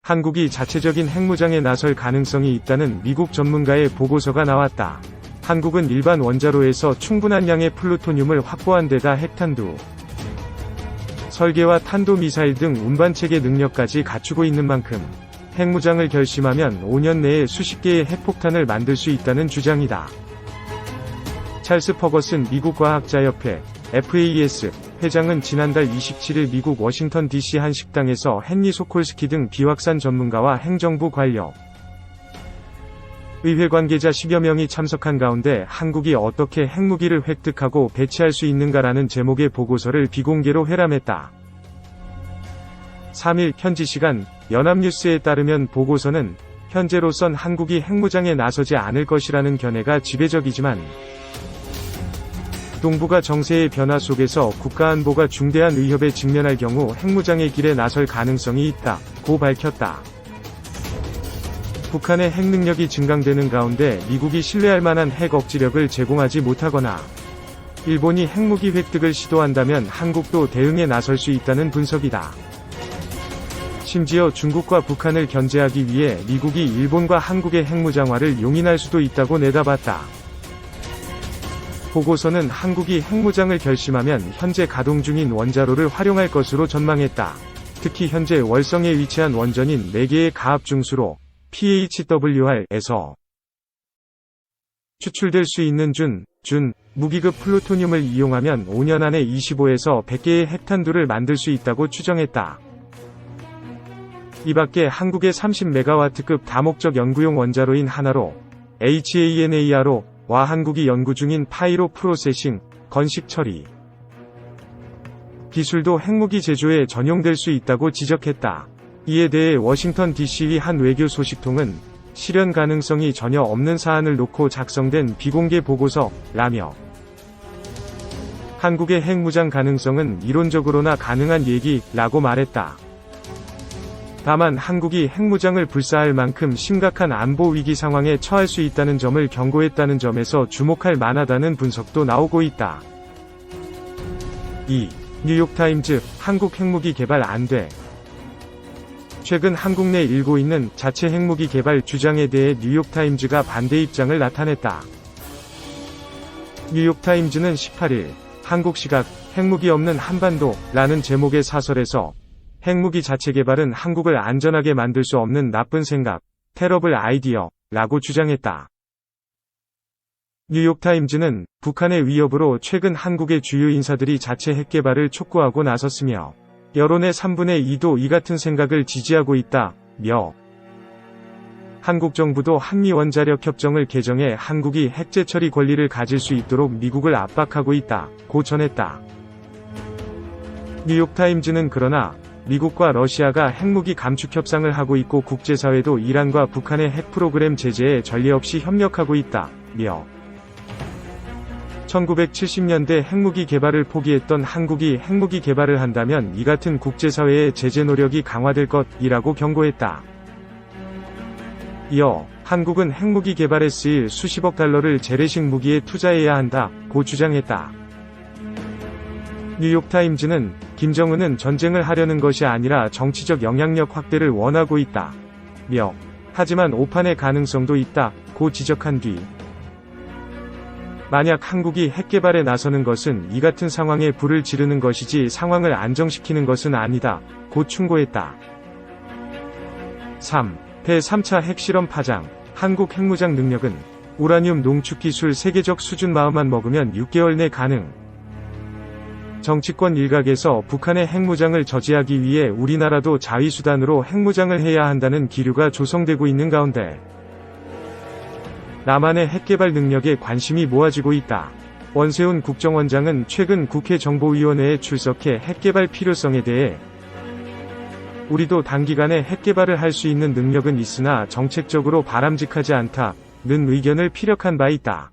한국이 자체적인 핵무장에 나설 가능성이 있다는 미국 전문가의 보고서가 나왔다. 한국은 일반 원자로에서 충분한 양의 플루토늄을 확보한 데다 핵탄두, 설계와 탄도미사일 등 운반체계 능력까지 갖추고 있는 만큼 핵무장을 결심하면 5년 내에 수십 개의 핵폭탄을 만들 수 있다는 주장이다. 찰스 퍼거슨 미국 과학자협회 FAS 회장은 지난달 27일 미국 워싱턴 DC 한 식당에서 헨리 소콜스키 등 비확산 전문가와 행정부 관료, 의회 관계자 10여 명이 참석한 가운데 한국이 어떻게 핵무기를 획득하고 배치할 수 있는가라는 제목의 보고서를 비공개로 회람했다. 3일 현지 시간 연합뉴스에 따르면 보고서는 현재로선 한국이 핵무장에 나서지 않을 것이라는 견해가 지배적이지만 동북아 정세의 변화 속에서 국가안보가 중대한 위협에 직면할 경우 핵무장의 길에 나설 가능성이 있다고 밝혔다. 북한의 핵 능력이 증강되는 가운데 미국이 신뢰할 만한 핵 억지력을 제공하지 못하거나 일본이 핵무기 획득을 시도한다면 한국도 대응에 나설 수 있다는 분석이다. 심지어 중국과 북한을 견제하기 위해 미국이 일본과 한국의 핵무장화를 용인할 수도 있다고 내다봤다. 보고서는 한국이 핵무장을 결심하면 현재 가동 중인 원자로를 활용할 것으로 전망했다. 특히 현재 월성에 위치한 원전인 4개의 가압중수로 PHWR에서 추출될 수 있는 준 무기급 플루토늄을 이용하면 5년 안에 25에서 100개의 핵탄두를 만들 수 있다고 추정했다. 이 밖에 한국의 30메가와트급 다목적 연구용 원자로인 하나로 HANARO와 한국이 연구 중인 파이로 프로세싱, 건식 처리 기술도 핵무기 제조에 전용될 수 있다고 지적했다. 이에 대해 워싱턴 DC의 한 외교 소식통은 실현 가능성이 전혀 없는 사안을 놓고 작성된 비공개 보고서라며 한국의 핵무장 가능성은 이론적으로나 가능한 얘기라고 말했다. 다만 한국이 핵무장을 불사할 만큼 심각한 안보 위기 상황에 처할 수 있다는 점을 경고했다는 점에서 주목할 만하다는 분석도 나오고 있다. 2. 뉴욕타임즈, 한국 핵무기 개발 안 돼. 최근 한국 내 일고 있는 자체 핵무기 개발 주장에 대해 뉴욕타임즈가 반대 입장을 나타냈다. 뉴욕타임즈는 18일 한국 시각 핵무기 없는 한반도라는 제목의 사설에서 핵무기 자체 개발은 한국을 안전하게 만들 수 없는 나쁜 생각, 테러블 아이디어라고 주장했다. 뉴욕타임즈는 북한의 위협으로 최근 한국의 주요 인사들이 자체 핵 개발을 촉구하고 나섰으며 여론의 3분의 2도 이 같은 생각을 지지하고 있다며 한국 정부도 한미원자력 협정을 개정해 한국이 핵재 처리 권리를 가질 수 있도록 미국을 압박하고 있다고 전했다. 뉴욕타임즈는 그러나 미국과 러시아가 핵무기 감축 협상을 하고 있고 국제사회도 이란과 북한의 핵 프로그램 제재에 전례 없이 협력하고 있다며 1970년대 핵무기 개발을 포기했던 한국이 핵무기 개발을 한다면 이 같은 국제사회의 제재 노력이 강화될 것이라고 경고했다. 이어 한국은 핵무기 개발에 쓰일 수십억 달러를 재래식 무기에 투자해야 한다고 주장했다. 뉴욕타임즈는 김정은은 전쟁을 하려는 것이 아니라 정치적 영향력 확대를 원하고 있다며 하지만 오판의 가능성도 있다고 지적한 뒤 만약 한국이 핵 개발에 나서는 것은 이 같은 상황에 불을 지르는 것이지 상황을 안정시키는 것은 아니다고 충고했다. 3. 제3차 핵실험 파장. 한국 핵무장 능력은 우라늄 농축 기술 세계적 수준 마음만 먹으면 6개월 내 가능. 정치권 일각에서 북한의 핵무장을 저지하기 위해 우리나라도 자위수단으로 핵무장을 해야 한다는 기류가 조성되고 있는 가운데 남한의 핵개발 능력에 관심이 모아지고 있다. 원세훈 국정원장은 최근 국회 정보위원회에 출석해 핵개발 필요성에 대해 우리도 단기간에 핵개발을 할 수 있는 능력은 있으나 정책적으로 바람직하지 않다는 의견을 피력한 바 있다.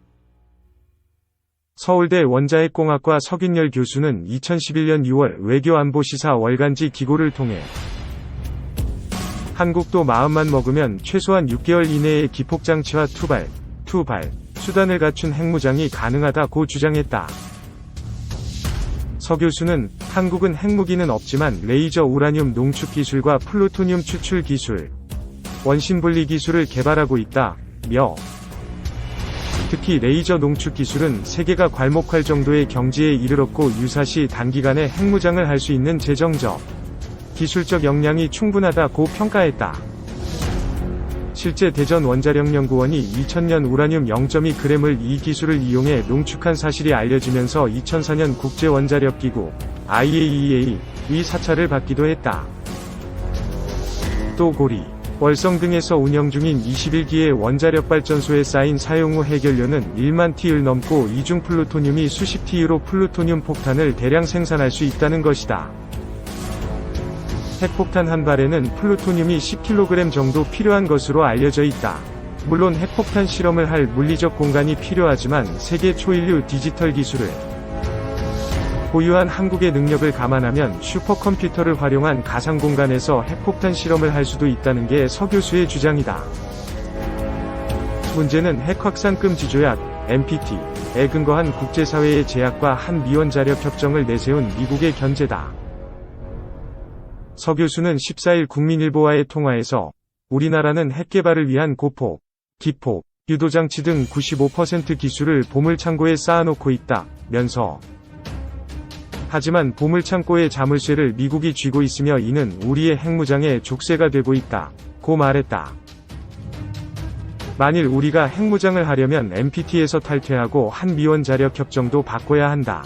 서울대 원자핵공학과 서균열 교수는 2011년 6월 외교안보시사 월간지 기고를 통해 한국도 마음만 먹으면 최소한 6개월 이내에 기폭장치와 투발 수단을 갖춘 핵무장이 가능하다고 주장했다. 서 교수는 한국은 핵무기는 없지만 레이저 우라늄 농축 기술과 플루토늄 추출 기술, 원심 분리 기술을 개발하고 있다며 특히 레이저 농축 기술은 세계가 괄목할 정도의 경지에 이르렀고 유사시 단기간에 핵무장을 할 수 있는 재정적, 기술적 역량이 충분하다고 평가했다. 실제 대전 원자력연구원이 2000년 우라늄 0.2g을 이 기술을 이용해 농축한 사실이 알려지면서 2004년 국제원자력기구 IAEA의 사찰을 받기도 했다. 또 고리, 월성 등에서 운영 중인 21기의 원자력발전소에 쌓인 사용 후 해결료는 1만 T를 넘고 이중 플루토늄이 수십 T로 플루토늄 폭탄을 대량 생산할 수 있다는 것이다. 핵폭탄 한 발에는 플루토늄이 10kg 정도 필요한 것으로 알려져 있다. 물론 핵폭탄 실험을 할 물리적 공간이 필요하지만 세계 초인류 디지털 기술을 보유한 한국의 능력을 감안하면 슈퍼컴퓨터를 활용한 가상 공간에서 핵폭탄 실험을 할 수도 있다는 게 서 교수의 주장이다. 문제는 핵확산금지 조약 (NPT)에 근거한 국제사회의 제약과 한미원자력 협정을 내세운 미국의 견제다. 서 교수는 14일 국민일보와의 통화에서 우리나라는 핵개발을 위한 고폭, 기폭, 유도장치 등 95% 기술을 보물창고에 쌓아놓고 있다면서 하지만 보물창고의 자물쇠를 미국이 쥐고 있으며 이는 우리의 핵무장의 족쇄가 되고 있다고 말했다. 만일 우리가 핵무장을 하려면 NPT에서 탈퇴하고 한미원자력 협정도 바꿔야 한다.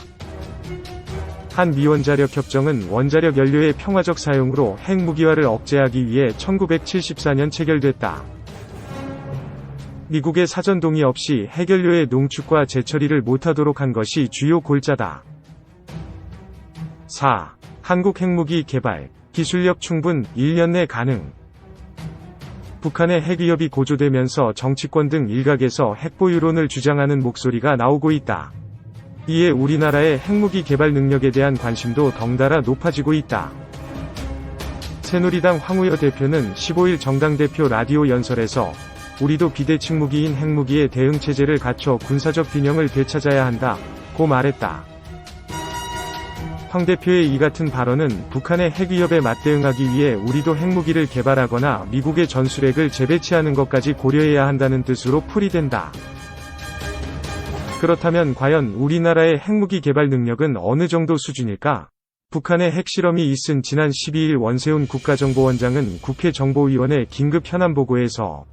한미원자력 협정은 원자력 연료의 평화적 사용으로 핵무기화를 억제하기 위해 1974년 체결됐다. 미국의 사전 동의 없이 핵연료의 농축과 재처리를 못하도록 한 것이 주요 골자다. 4. 한국 핵무기 개발, 기술력 충분, 1년 내 가능. 북한의 핵위협이 고조되면서 정치권 등 일각에서 핵보유론을 주장하는 목소리가 나오고 있다. 이에 우리나라의 핵무기 개발 능력에 대한 관심도 덩달아 높아지고 있다. 새누리당 황우여 대표는 15일 정당대표 라디오 연설에서 우리도 비대칭 무기인 핵무기의 대응체제를 갖춰 군사적 균형을 되찾아야 한다고 말했다. 황 대표의 이 같은 발언은 북한의 핵위협에 맞대응하기 위해 우리도 핵무기를 개발하거나 미국의 전술핵을 재배치하는 것까지 고려해야 한다는 뜻으로 풀이된다. 그렇다면 과연 우리나라의 핵무기 개발 능력은 어느 정도 수준일까? 북한의 핵실험이 있은 지난 12일 원세훈 국가정보원장은 국회 정보위원회 긴급 현안보고에서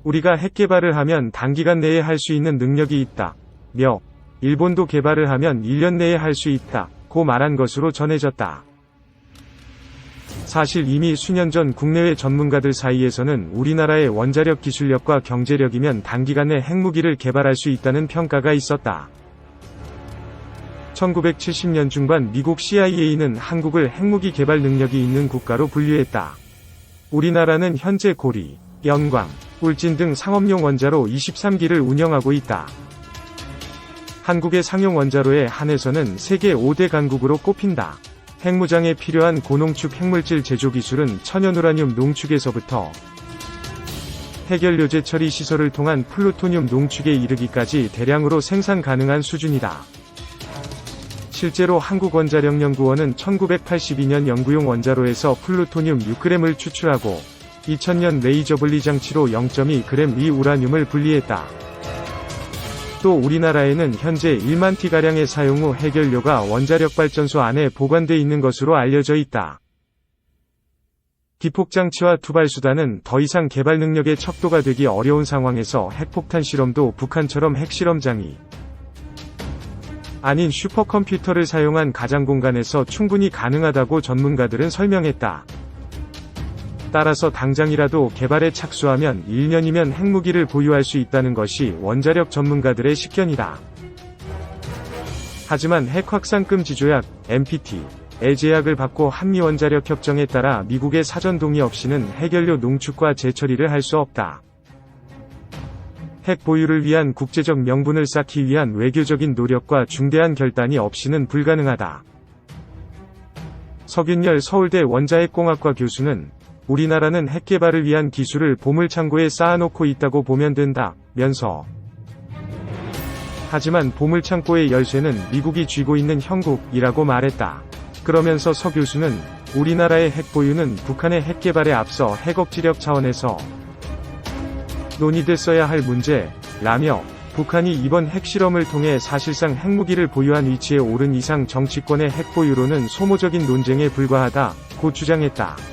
우리가 핵개발을 하면 단기간 내에 할 수 있는 능력이 있다며 일본도 개발을 하면 1년 내에 할 수 있다고 말한 것으로 전해졌다. 사실 이미 수년 전 국내외 전문가들 사이에서는 우리나라의 원자력 기술력과 경제력이면 단기간 내 핵무기를 개발할 수 있다는 평가가 있었다. 1970년 중반 미국 CIA는 한국을 핵무기 개발 능력이 있는 국가로 분류했다. 우리나라는 현재 고리, 연광, 울진 등 상업용 원자로 23기를 운영하고 있다. 한국의 상용 원자로에 한해서는 세계 5대 강국으로 꼽힌다. 핵무장에 필요한 고농축 핵물질 제조 기술은 천연우라늄 농축에서부터 핵연료제 처리 시설을 통한 플루토늄 농축에 이르기까지 대량으로 생산 가능한 수준이다. 실제로 한국원자력연구원은 1982년 연구용 원자로에서 플루토늄 6g을 추출하고 2000년 레이저 분리 장치로 0.2g 우라늄을 분리했다. 또 우리나라에는 현재 1만 T가량의 사용 후 핵연료가 원자력 발전소 안에 보관돼 있는 것으로 알려져 있다. 기폭장치와 투발수단은 더 이상 개발 능력의 척도가 되기 어려운 상황에서 핵폭탄 실험도 북한처럼 핵실험장이 아닌 슈퍼컴퓨터를 사용한 가상공간에서 충분히 가능하다고 전문가들은 설명했다. 따라서 당장이라도 개발에 착수하면 1년이면 핵무기를 보유할 수 있다는 것이 원자력 전문가들의 식견이다. 하지만 핵확산금지 조약 (NPT)의 제약을 받고 한미원자력 협정에 따라 미국의 사전 동의 없이는 핵연료 농축과 재처리를 할 수 없다. 핵 보유를 위한 국제적 명분을 쌓기 위한 외교적인 노력과 중대한 결단이 없이는 불가능하다. 서균열 서울대 원자핵공학과 교수는 우리나라는 핵개발을 위한 기술을 보물창고에 쌓아놓고 있다고 보면 된다면서 하지만 보물창고의 열쇠는 미국이 쥐고 있는 형국이라고 말했다. 그러면서 서 교수는 우리나라의 핵 보유는 북한의 핵 개발에 앞서 핵억지력 차원에서 논의됐어야 할 문제라며 북한이 이번 핵실험을 통해 사실상 핵무기를 보유한 위치에 오른 이상 정치권의 핵 보유로는 소모적인 논쟁에 불과하다고 주장했다.